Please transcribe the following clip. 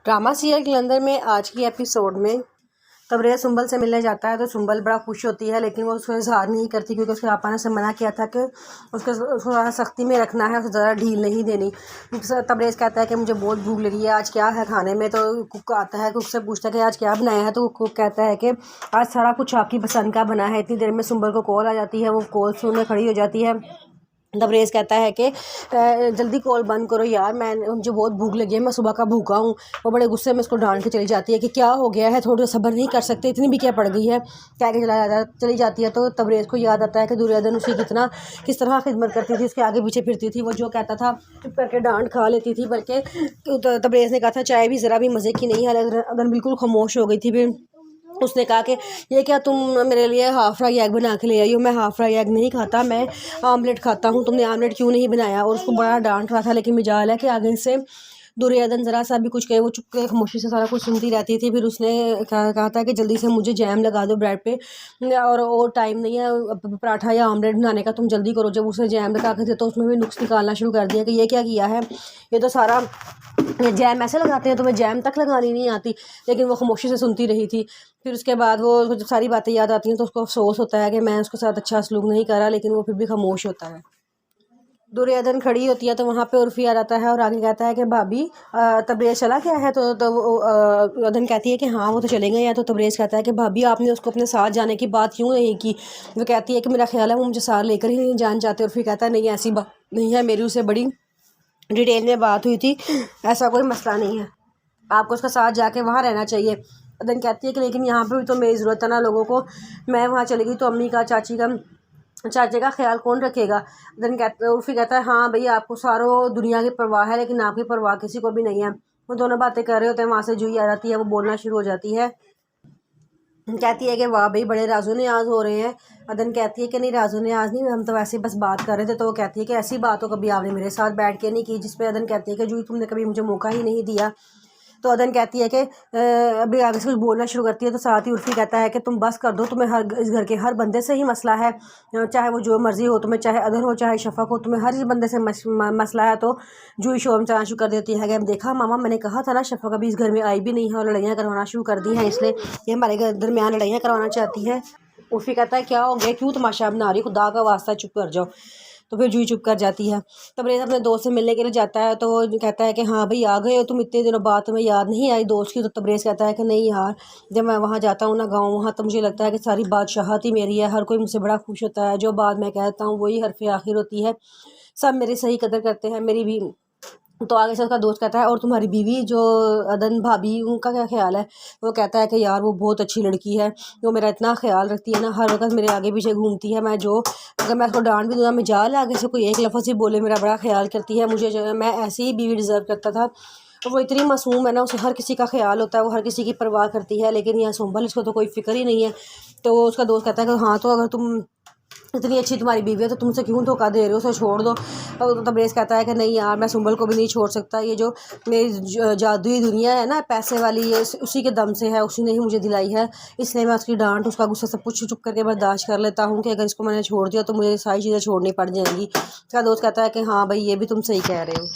Drama serial कलंदर में आज की एपिसोड में तबरेज़ सुंबल से मिलने जाता है तो सुंबल बड़ा खुश होती है, लेकिन वो उसको इजहार नहीं करती क्योंकि उसके पापा ने उसे मना किया था कि उसको ज़्यादा सख्ती में रखना है, उसे ज़्यादा ढील नहीं देनी। तबरेज़ कहता है कि मुझे बहुत भूख लगी है, आज क्या है खाने में। तो कुक आता है, कुक से पूछता है कि आज क्या बनाया है, तो कुक कहता है कि आज सारा कुछ आपकी पसंद का बना है। इतनी देर में सुंबल को कॉल आ जाती है, वो कॉल सुनने खड़ी हो जाती है। तबरेज़ कहता है कि जल्दी कॉल बंद करो यार, मुझे बहुत भूख लगी है, मैं सुबह का भूखा हूँ। वो बड़े गुस्से में उसको डांट के चली जाती है कि क्या हो गया है, थोड़ा सब्र नहीं कर सकते, इतनी भी क्या पड़ गई है, कह के चली जाती है। तो तबरेज़ को याद आता है कि दुर्योधन उसी किस तरह खिदमत करती थी, उसके आगे पीछे फिरती थी, वो जो कहता था चुप करके डांट खा लेती थी। बल्कि तबरेज़ ने कहा था चाय भी ज़रा भी मज़े की नहीं है, अदन बिल्कुल खामोश हो गई थी। फिर उसने कहा कि ये क्या तुम मेरे लिए हाफ़ फ्राई एग बना के ले आई हो, मैं हाफ़ फ्राई एग नहीं खाता, मैं आमलेट खाता हूँ, तुमने आमलेट क्यों नहीं बनाया। और उसको बड़ा डांट रहा था, लेकिन मिजाल है कि आगे से दुर्योधन ज़रा सा भी कुछ कहे वो चुप के खामोशी से सारा कुछ सुनती रहती थी। फिर उसने कहा था कि जल्दी से मुझे जैम लगा दो ब्रेड पे, और टाइम नहीं है पराठा या आमलेट बनाने का, तुम जल्दी करो। जब उसने जैम लगा के दिया तो उसमें भी नुक्स निकालना शुरू कर दिया कि ये क्या किया है, ये तो सारा जैम ऐसे लगाते हैं, तुम्हें जैम तक लगानी नहीं आती। लेकिन वो खामोशी से सुनती रही थी। फिर उसके बाद वो जब सारी बातें याद आती हैं तो उसको अफसोस होता है कि मैं उसके साथ अच्छा सलूक नहीं करा, लेकिन वो फिर भी खामोश होता है। दुर्योधन खड़ी होती है तो वहाँ पे उर्फी आ जाता है और आगे कहता है कि भाभी तबरेज़ चला गया है। तो दुर्योधन कहती है कि हाँ वो तो चले गए हैं। तो तबरेज़ कहता है कि भाभी आपने उसको अपने साथ जाने की बात क्यों नहीं की। वो कहती है कि मेरा ख्याल है वो मुझे साथ लेकर ही नहीं जाना चाहते। उर्फी कहता है नहीं ऐसी बात नहीं है, मेरी उससे बड़ी डिटेल में बात हुई थी, ऐसा कोई मसला नहीं है, आपको उसका साथ जाके वहाँ रहना चाहिए। अदन कहती है कि लेकिन यहाँ पे भी तो मेरी ज़रूरत है ना लोगों को, मैं वहाँ चली गई तो अम्मी का चाचे का ख्याल कौन रखेगा। उर्फी कहता है हाँ भई आपको सारों दुनिया की परवाह है, लेकिन आपकी परवाह किसी को भी नहीं है। वो दोनों बातें कर रहे होते हैं, वहाँ से जूही आ जाती है, वो बोलना शुरू हो जाती है, कहती है कि वाह भाई बड़े राजो न्याज हो रहे हैं। अदन कहती है कि नहीं राजो न्याज नहीं, हम तो वैसे बस बात कर रहे थे। तो वो कहती है कि ऐसी बात तो कभी आपने मेरे साथ बैठ के नहीं की। जिस पे अदन कहती है कि जूही तुमने कभी मुझे मौका ही नहीं दिया। तो अदन कहती है कि अभी आगे से कुछ बोलना शुरू करती है तो साथ ही उर्फी कहता है कि तुम बस कर दो, तुम्हें इस घर के हर बंदे से ही मसला है, चाहे वो जो मर्जी हो तुम्हें, चाहे अदन हो चाहे शफक हो, तुम्हें हर बंदे से मसला है। तो जूही शोर मचाना शुरू कर देती है कि देखा मामा मैंने कहा था ना, शफक अभी इस घर में आई भी नहीं है और लड़ाइयाँ करवाना शुरू कर दी हैं, इसलिए ये हमारे दरमियान लड़ाइयाँ करवाना चाहती है। उर्फी कहता है क्या हो गया, क्यों तमाशा बना रही, खुदा का वास्ता चुप कर जाओ। तो फिर जूही चुप कर जाती है। तबरेज़ अपने दोस्त से मिलने के लिए जाता है तो वो कहता है कि हाँ भाई आ गए हो तुम, इतने दिनों बाद तुम्हें याद नहीं आई दोस्त की। तो तबरेज़ कहता है कि नहीं यार, जब मैं वहाँ जाता हूँ ना गाँव, वहाँ तो मुझे लगता है कि सारी बादशाहत ही मेरी है, हर कोई मुझसे बड़ा खुश होता है, जो बात मैं कहता हूँ वही हरफ़ आखिर होती है, सब मेरी सही कदर करते हैं, मेरी भी। तो आगे से उसका दोस्त कहता है और तुम्हारी बीवी जो अदन भाभी, उनका क्या ख्याल है। वो कहता है कि यार वो बहुत अच्छी लड़की है, वो मेरा इतना ख्याल रखती है ना, हर वक्त मेरे आगे पीछे घूमती है, अगर मैं उसको डांट भी दूँगा, मैं जाल आगे से कोई एक लफ्ज़ ही बोले मेरा बड़ा ख्याल करती है, मुझे जो है मैं ऐसी ही बीवी डिज़र्व करता था। और वो इतनी मासूम है ना, उसे हर किसी का ख्याल होता है, वो हर किसी की परवाह करती है, लेकिन यह सुंबल इसको तो कोई फ़िक्र ही नहीं है। तो उसका दोस्त कहता है कि हाँ तो अगर तुम इतनी अच्छी तुम्हारी बीवी है तो तुमसे क्यों धोखा दे रहे हो, उसे छोड़ दो। और तबरेज़ कहता है कि नहीं यार मैं सुंबल को भी नहीं छोड़ सकता, ये जो मेरी जादुई दुनिया है ना पैसे वाली, ये उसी के दम से है, उसी ने ही मुझे दिलाई है, इसलिए मैं उसकी डांट उसका गुस्सा सब कुछ चुप करके बर्दाश्त कर लेता हूँ कि अगर इसको मैंने छोड़ दिया तो मुझे सारी चीज़ें छोड़नी पड़ जाएंगी। उसका दोस्त कहता है कि हाँ भाई ये भी तुम सही कह रहे हो।